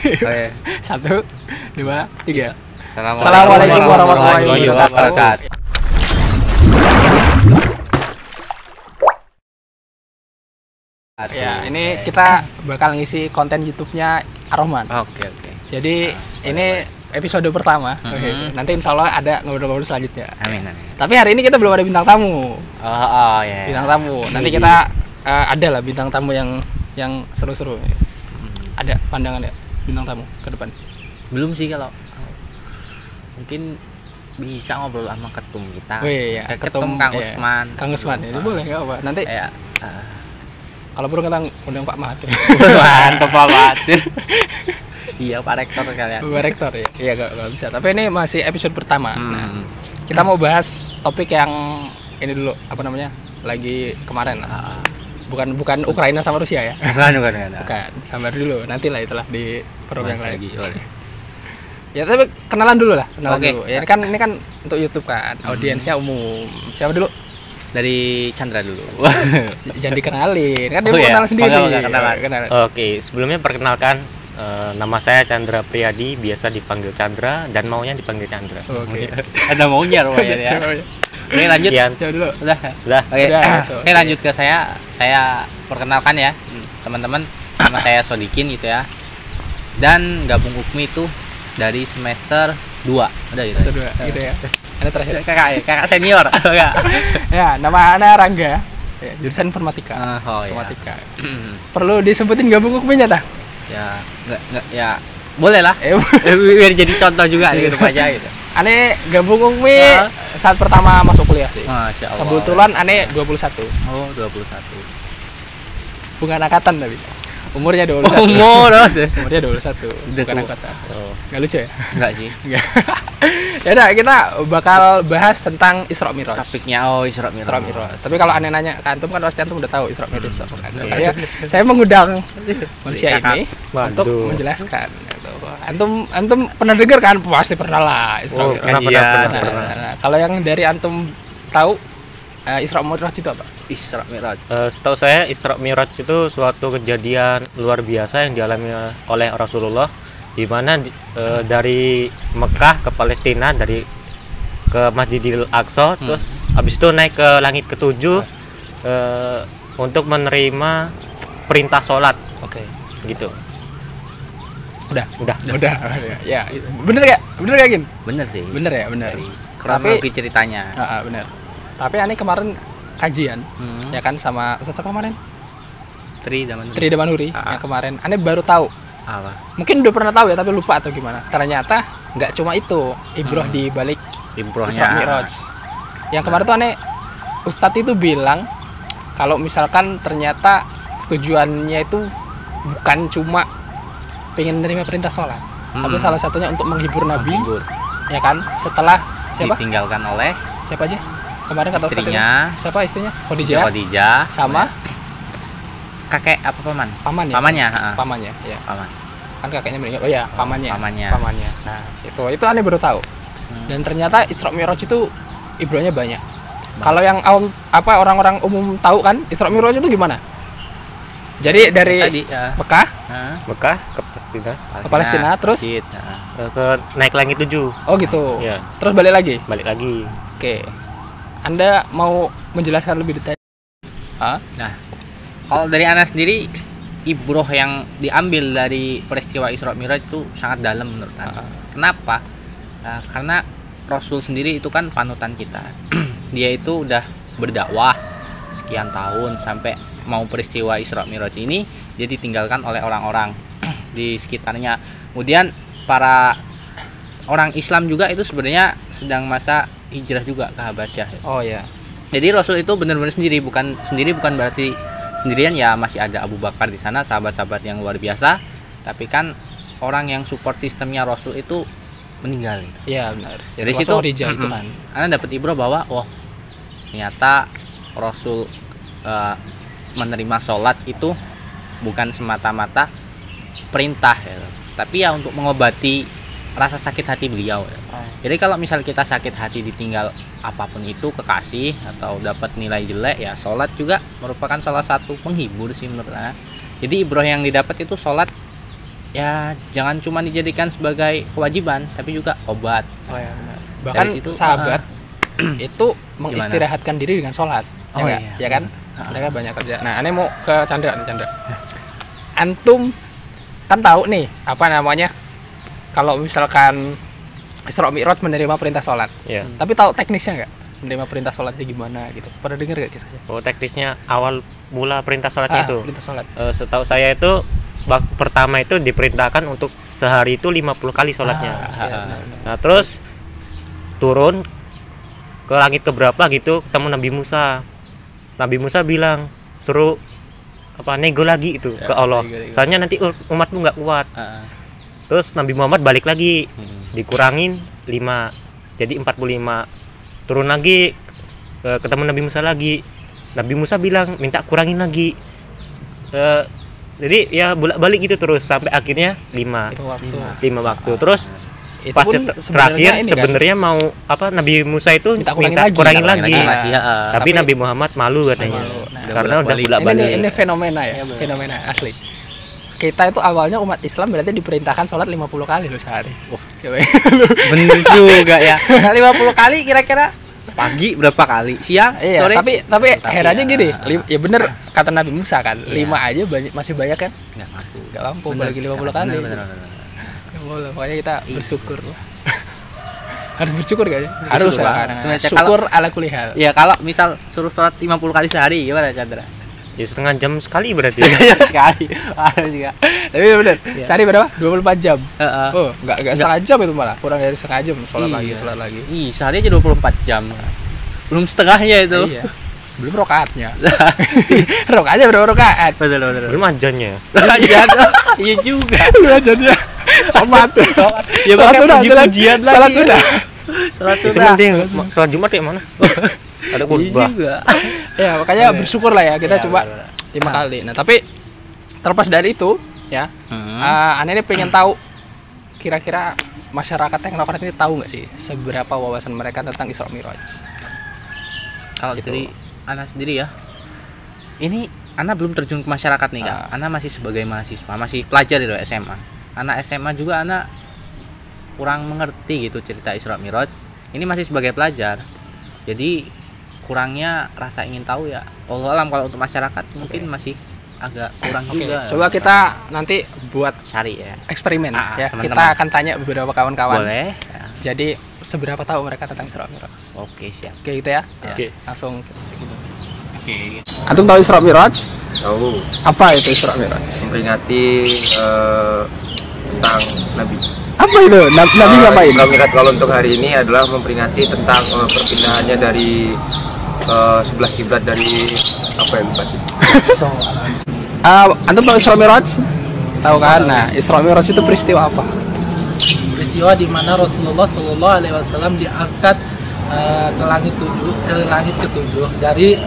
Oke. 1, 2, 3. Assalamualaikum warahmatullahi wabarakatuh. Ya, ini kita bakal ngisi konten YouTube-nya Ar-Rahman. Oke. Jadi ini episode pertama. Oke. Nanti insya Allah ada ngobrol-ngobrol selanjutnya. Amin. Tapi hari ini kita belum ada bintang tamu. Oh ya. Bintang tamu. Nanti kita ada lah bintang tamu yang seru-seru. Ada pandangan ya bintang tamu ke depan? Belum sih, kalau mungkin bisa ngobrol sama ketum kita. Wih, ya, ketum Kang iya. Usman. Kang Usman itu boleh nggak apa? Nanti Ya. kalau perlu kita undang Pak Mahathir. Mantap Pak Mahathir. Iya, Pak Rektor kalian. Pak Rektor ya. Iya, nggak bisa. Tapi ini masih episode pertama. Nah, kita mau bahas topik yang ini dulu, apa namanya? Lagi kemarin. Bukan Ukraina sama Rusia ya. Bukan. Sabar dulu. Nanti lah itulah di program yang lain. Ya, tapi kenalan dulu lah. Dulu. Ya, ini kan untuk YouTube kan. Audiensnya umum. Siapa dulu? Dari Chandra dulu. Jangan dikenalin. Kan dia mau kenal sendiri. Kenalan. Oke, sebelumnya perkenalkan, nama saya Chandra Priyadi, biasa dipanggil Chandra dan maunya dipanggil Chandra. Oke. Ada maunya rupanya ya. Oke, lanjut. Coba dulu. Udah. Oke. Oke, Lanjut ke saya. Saya perkenalkan ya, teman-teman. Nama saya Sodikin gitu ya. Dan gabung UKMI itu dari semester 2. Udah gitu. Semester 2 gitu ya. Ada terakhir. Kakak senior. Ya, nama Ana Rangga. Ya, jurusan informatika. Informatika. Perlu disebutin gabung UKMI-nya tah? Ya, enggak ya. Boleh lah. Biar jadi contoh juga gitu aja gitu. Ane gabung UKMI saat pertama masuk kuliah sih. Masya Allah. Kebetulan Ane 21. Oh, 21. Bukan angkatan tapi. Umurnya 21. Umurnya 21. Bukan angkatan. Enggak lucu ya? Enggak sih. Enggak. Ya udah, kita bakal bahas tentang Isra Mi'raj. Topiknya Isra Mi'raj. Tapi kalau Ane nanya ke antum kan pasti antum udah tahu Isra Mi'raj apa kan. Makanya saya mengundang manusia ini untuk menjelaskan gitu. Antum pernah dengar kan? Pasti pernah lah Isra Mi'raj. Pernah. Kalau yang dari antum tahu Isra Mi'raj itu apa? Isra Mi'raj. Setahu saya Isra Mi'raj itu suatu kejadian luar biasa yang dialami oleh Rasulullah, di mana dari Mekah ke Palestina, dari ke Masjidil Aqsa, terus habis itu naik ke langit ketujuh untuk menerima perintah sholat. Oke. Gitu. Udah. Ya, bener gak Gin? Bener sih. Bener ya, bener. Kronologi ceritanya. Bener. Tapi Ane kemarin kajian, ya kan, sama Ustaz kemarin? Tri Damanhuri yang kemarin. Ane baru tahu. Apa? Mungkin udah pernah tahu ya, tapi lupa atau gimana. Ternyata nggak cuma itu ibroh di balik Isra Mi'raj. Yang kemarin tuh Ane, Ustadz itu bilang kalau misalkan ternyata tujuannya itu bukan cuma pengen menerima perintah sholat, tapi salah satunya untuk menghibur Nabi, ya kan? Setelah siapa? Ditinggalkan oleh siapa aja? Kemarin kata istrinya. Siapa istrinya? Khadijah. Sama kakek apa paman? Pamannya. Ya. Paman. Kan kakeknya meninggal. Oh ya, pamannya. Nah, itu Ane baru tahu. Dan ternyata Isra Mi'raj itu ibrohnya banyak. Kalau yang orang-orang umum tahu kan, Isra Mi'raj itu gimana? Jadi dari Mekah ke Palestina, terus ke naik langit 7. Oh gitu. Ya. Terus balik lagi. Oke. Anda mau menjelaskan lebih detail? Nah, kalau dari Ana sendiri, ibroh yang diambil dari peristiwa Isra Mi'raj itu sangat dalam menurut Ana. Kenapa? Karena Rasul sendiri itu kan panutan kita. Dia itu udah berdakwah sekian tahun, sampai mau peristiwa Isra Mi'raj ini dia ditinggalkan oleh orang-orang di sekitarnya. Kemudian para orang Islam juga itu sebenarnya sedang masa hijrah juga ke Habasyah. Oh ya. Jadi Rasul itu benar-benar sendiri, bukan berarti sendirian ya, masih ada Abu Bakar di sana, sahabat-sahabat yang luar biasa. Tapi kan orang yang support sistemnya Rasul itu meninggal. Iya benar. Dari situ Khadijah itu kan. Anda dapat ibroh bahwa ternyata Rasul menerima sholat itu bukan semata-mata perintah ya, tapi ya untuk mengobati rasa sakit hati beliau ya. Jadi kalau misal kita sakit hati ditinggal apapun itu, kekasih atau dapat nilai jelek, ya sholat juga merupakan salah satu penghibur sih menurut saya. Jadi ibroh yang didapat itu sholat ya jangan cuma dijadikan sebagai kewajiban tapi juga obat. Oh ya benar. Bahkan situ, sahabat itu mengistirahatkan diri dengan sholat. Oh, ya, iya. Ya kan? Mereka banyak kerja. Nah, aneh mau ke Chandra nih, Chandra. Antum kan tahu nih apa namanya? Kalau misalkan Isra Mi'raj menerima perintah sholat. Iya. Tapi tahu teknisnya nggak? Menerima perintah sholatnya gimana gitu? Pernah dengar nggak kisahnya? Oh, teknisnya awal mula perintah sholatnya itu. Perintah sholat. Setahu saya itu pertama itu diperintahkan untuk sehari itu 50 kali sholatnya. Nah, terus turun ke langit keberapa gitu ketemu Nabi Musa. Nabi Musa bilang suruh nego lagi itu ke Allah. Soalnya nanti umatmu nggak kuat. Terus Nabi Muhammad balik lagi, dikurangin 5 jadi 45. Turun lagi ketemu Nabi Musa lagi. Nabi Musa bilang minta kurangin lagi. Jadi ya bolak-balik gitu terus sampai akhirnya 5 waktu. Terus Itu pas pun terakhir sebenarnya kan, mau Nabi Musa itu minta kurangin lagi. Tapi Nabi Muhammad malu katanya. Karena udah bolak-balik. Ini fenomena ya, fenomena asli. Kita itu awalnya umat Islam berarti diperintahkan sholat 50 kali loh sehari. Wah, coba. Bener juga ya. 50 kali kira-kira pagi berapa kali? Siang? Iya, sore? tapi herannya gini, ya bener kata Nabi Musa kan, 5 aja masih banyak kan? Enggak mampu bagi 50 kali. Bener. Ya boleh, pokoknya kita bersyukur lah. Harus bersyukur kan? Harus lah. Syukur ala kulli hal. Ya kalau misal suruh sholat 50 kali sehari gimana Chandra? Ya setengah jam sekali berarti. Sekali. Ada juga. Tapi bener, sehari berapa? 24 jam. Oh, enggak setengah jam itu malah. Kurang dari setengah jam sholat lagi. Ih, sehari aja 24 jam. Belum setengahnya itu. Iya. Belum rokaatnya. Rokaatnya berapa rokaat? Betul. Belum ajannya. Iya juga. Belum ajannya. Sholat. Ya Sholat sudah, pujian lagi. Sholat sudah. Sholat Itu sudah. penting. Sholat Jumat kayak mana? Ada khutbah. Juga. Ya, makanya bersyukur lah ya kita coba 5 kali. Nah, tapi terlepas dari itu ya, aneh ini pengen tahu kira-kira masyarakat teknokrat ini tahu nggak sih seberapa wawasan mereka tentang Isra Mi'raj? Kalau dari Ana sendiri ya, ini Ana belum terjun ke masyarakat nih Kak. Ana masih sebagai mahasiswa, masih pelajar di SMA. Anak SMA juga Ana kurang mengerti gitu cerita Isra Mi'raj. Ini masih sebagai pelajar, jadi kurangnya rasa ingin tahu ya. Allah alam kalau untuk masyarakat mungkin masih agak kurang juga. Coba kita nanti buat cari ya eksperimen ya. teman-teman. Kita akan tanya beberapa kawan-kawan. Boleh. Jadi seberapa tahu mereka tentang Isra Mi'raj? Oke, siap. Oke gitu ya. Oke. Langsung gitu. Oke. Antum tahu Isra Mi'raj? Tahu, Apa itu Isra Mi'raj? memperingati tentang Nabi. Apa itu? Nabi ngapain? Isra Mi'raj kalau untuk hari ini adalah memperingati tentang perpindahannya dari sebelah kiblat dari apa yang dikasih. Antum tahu Isra Mi'raj? Tahu kan? Nah, Isra Mi'raj itu peristiwa apa? Peristiwa di mana Rasulullah Shallallahu Alaihi Wasallam diangkat ke langit ketujuh dari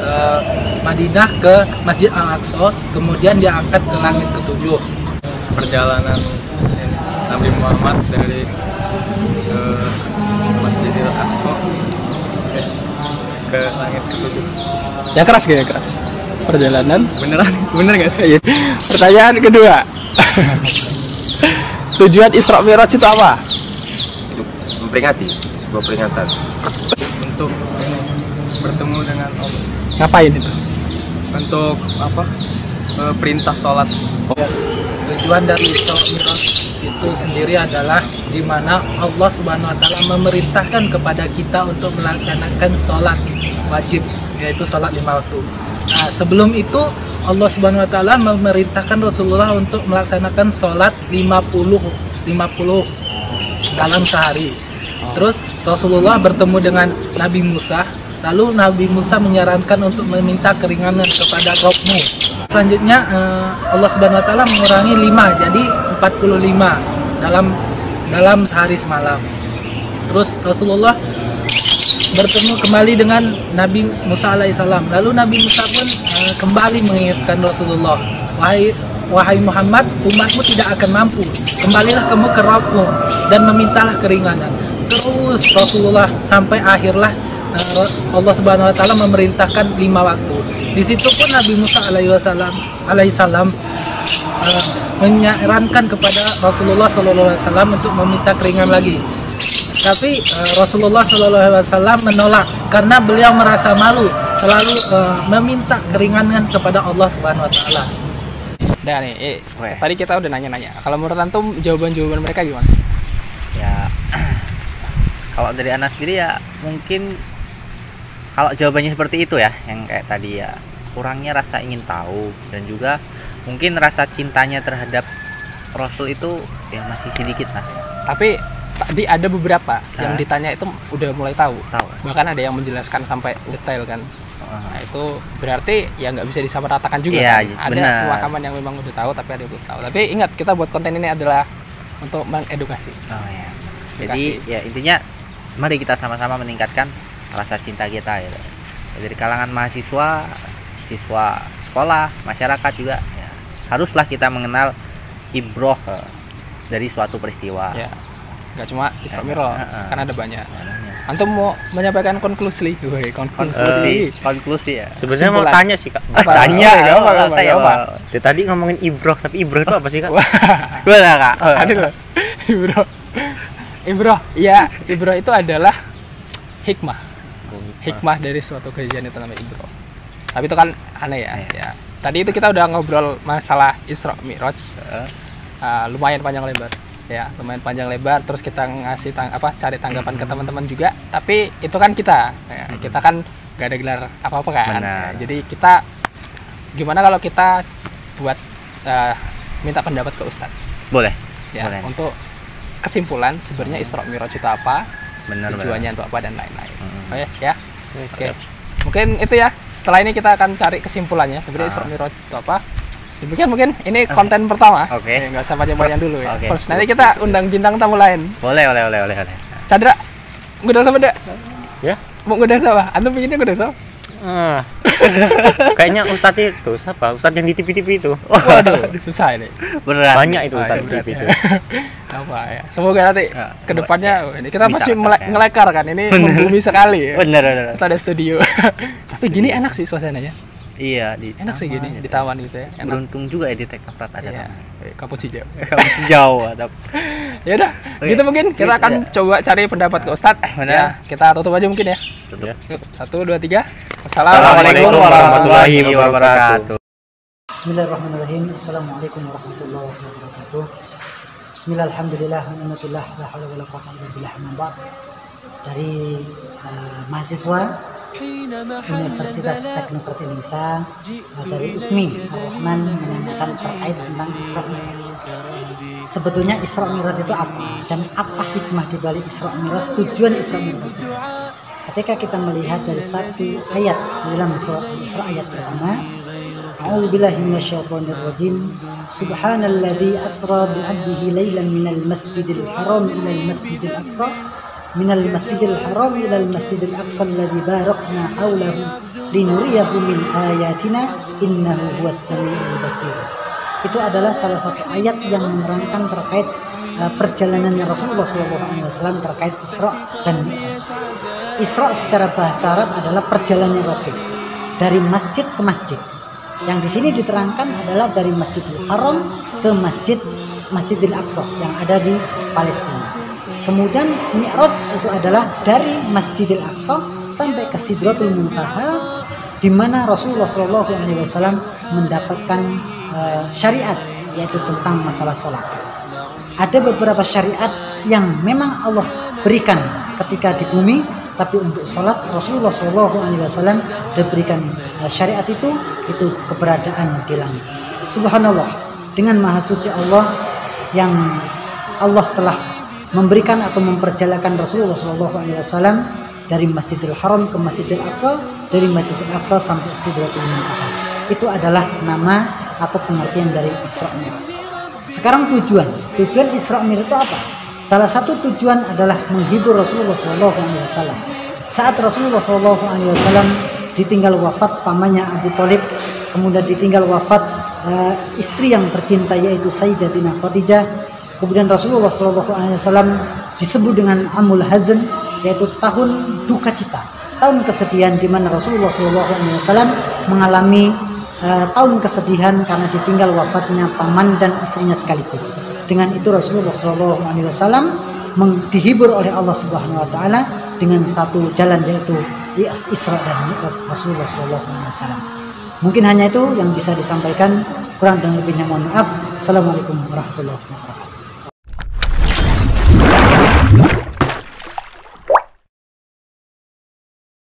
Madinah ke Masjid Al-Aqsa, kemudian diangkat ke langit ketujuh. Perjalanan Nabi Muhammad dari Masjidil Aqsa ke langit ketujuh. Yang keras gak? Keras. Perjalanan. Bener nggak sih? Pertanyaan kedua. Tujuan Isra Mi'raj itu apa? Memperingati sebuah peringatan. Untuk bertemu dengan Allah. Ngapain itu? Untuk apa? Perintah sholat. Tujuan dari Isra Mi'raj itu sendiri adalah di mana Allah Subhanahu Wa Taala memerintahkan kepada kita untuk melaksanakan sholat wajib, yaitu sholat 5 waktu. Nah, sebelum itu Allah Subhanahu Wa Taala memerintahkan Rasulullah untuk melaksanakan sholat 50 dalam sehari. Terus Rasulullah bertemu dengan Nabi Musa, lalu Nabi Musa menyarankan untuk meminta keringanan kepada Rabb-Mu. Selanjutnya Allah Subhanahu Wa Taala mengurangi 5 jadi 45 dalam sehari semalam. Terus Rasulullah bertemu kembali dengan Nabi Musa alaihissalam. Lalu Nabi Musa pun kembali mengingatkan Rasulullah, wahai Muhammad, umatmu tidak akan mampu. Kembalilah kamu ke Rabb-Mu dan memintalah keringanan. Terus Rasulullah sampai akhirlah Allah Subhanahu Wa Taala memerintahkan 5 waktu. Di situ pun Nabi Musa alaihissalam menyarankan kepada Rasulullah SAW untuk meminta keringan lagi. Tapi Rasulullah SAW menolak karena beliau merasa malu selalu meminta keringanan kepada Allah Subhanahu Wa Taala. Nah nih, tadi kita udah nanya-nanya. Kalau menurut antum jawaban-jawaban mereka gimana? Ya, kalau dari Anas sendiri ya mungkin kalau jawabannya seperti itu ya, yang kayak tadi ya, kurangnya rasa ingin tahu dan juga mungkin rasa cintanya terhadap Rasul itu ya masih sedikit lah. Tapi tadi ada beberapa yang ditanya itu udah mulai tahu. Bahkan ada yang menjelaskan sampai detail kan. Nah itu berarti ya nggak bisa disamaratakan juga ya, kan. Ada pemakaman yang memang udah tahu tapi ada yang belum tahu. Tapi ingat, kita buat konten ini adalah untuk mengedukasi. Ya. Jadi ya intinya mari kita sama-sama meningkatkan rasa cinta kita ya. Dari kalangan mahasiswa, siswa sekolah, masyarakat juga ya, haruslah kita mengenal ibroh dari suatu peristiwa. Ya. Gak cuma Isra Mi'raj, kan ada banyak. Antum mau menyampaikan konklusi ya. Sebenarnya mau tanya sih Kak. Tanya. Tadi ngomongin ibroh, tapi ibroh itu apa sih Kak? Gimana Kak? Adil. Ibroh. Ya, ibroh itu adalah hikmah. Hikmah dari suatu kejadian itu namanya ibroh. Tapi itu kan aneh ya. Tadi itu kita udah ngobrol masalah Isra Mi'raj. Lumayan panjang lebar. Ya, lumayan panjang lebar. Terus kita ngasih cari tanggapan ke teman-teman juga. Tapi itu kan kita. Ya, kita kan gak ada gelar apa-apa kan. Ya, jadi kita gimana kalau kita buat minta pendapat ke Ustadz? Boleh. Ya, boleh. Untuk kesimpulan sebenarnya Isra Mi'raj itu apa? Tujuannya untuk apa dan lain-lain. Oke. Mungkin itu ya. Setelah ini kita akan cari kesimpulannya sebenarnya Isra Mi'raj itu apa. Demikian mungkin ini konten pertama. Oke. Nggak usah panjang-panjang dulu ya. Terus nanti kita undang bintang tamu lain. Boleh. Chandra, ngundang sama Dek? Ya. Mau ngundang sama? Antum pinginnya ngundang sama? Kayaknya Ustadz itu siapa? Ustadz yang di TV itu. Waduh, susah ini. Beneran. Banyak itu Ustadz di TV itu. Apa ya? Semoga nanti kedepannya ini kita pasti ngelekar kan. Ini membumi sekali. Bener. Kita ada studio. Tapi gini enak sih suasananya. Iya, enak sih gini di taman gitu ya. Enak. Beruntung juga ya di Teknoprat ada. Iya. Kampus hijau. Kampus hijau ada. Ya udah, gitu mungkin kita akan coba cari pendapat ke Ustadz. Ya, kita tutup aja mungkin ya. Tutup. 1, 2, 3. Assalamualaikum warahmatullahi wabarakatuh. Bismillahirrahmanirrahim. Assalamualaikum warahmatullahi wabarakatuh. Bismillah, alhamdulillah, alhamdulillah, la haula wala quwwata illa billah. Dari mahasiswa Universitas Teknoprat Indonesia dari UPMI Ar-Rahman menanyakan terkait tentang Isra Mi'raj. Sebetulnya Isra Mi'raj itu apa dan apa hikmah di balik Isra Mi'raj, tujuan Isra Mi'raj tersebut. Ketika kita melihat dari satu ayat di dalam surah Al-Isra ayat pertama, A'udzubillahi minasyaitonirrajim. Subhanalladzi asra bi'abdihi lailan minal masjidil haram ilal masjidil aqsa minal masjidil haram ilal masjidil aqsa alladzi barakna haulahu linuriyahu min ayatina innahu huwas samiul basir. Itu adalah salah satu ayat yang menerangkan terkait perjalanannya Rasulullah SAW terkait Isra dan Mi'raj. Isra secara bahasa Arab adalah perjalanan Rasul dari masjid ke masjid. Yang di sini diterangkan adalah dari Masjidil Haram ke Masjidil Aqsa yang ada di Palestina. Kemudian Mi'raj itu adalah dari Masjidil Aqsa sampai ke Sidratul Muntaha, di mana Rasulullah SAW mendapatkan syariat, yaitu tentang masalah sholat. Ada beberapa syariat yang memang Allah berikan ketika di bumi, tapi untuk sholat Rasulullah SAW diberikan syariat itu keberadaan di langit. Subhanallah, dengan maha suci Allah yang Allah telah memberikan atau memperjalankan Rasulullah SAW dari Masjidil Haram ke Masjidil Aqsa, dari Masjidil Aqsa sampai Sidratul Muntaha. Itu adalah nama atau pengertian dari Isra Mi'raj. Sekarang tujuan Isra Mi'raj itu apa? Salah satu tujuan adalah menghibur Rasulullah SAW. Saat Rasulullah SAW ditinggal wafat pamannya Abu Thalib, kemudian ditinggal wafat istri yang tercinta yaitu Sayyidatina Khadijah, kemudian Rasulullah SAW disebut dengan Amul Hazn, yaitu tahun duka cita, tahun kesedihan, di mana Rasulullah SAW mengalami tahun kesedihan karena ditinggal wafatnya paman dan istrinya sekaligus. Dengan itu Rasulullah SAW dihibur oleh Allah Subhanahu Wa Taala dengan satu jalan, yaitu Isra dan Mi'raj Rasulullah SAW. Mungkin hanya itu yang bisa disampaikan, kurang dan lebihnya mohon maaf. Assalamualaikum warahmatullahi wabarakatuh.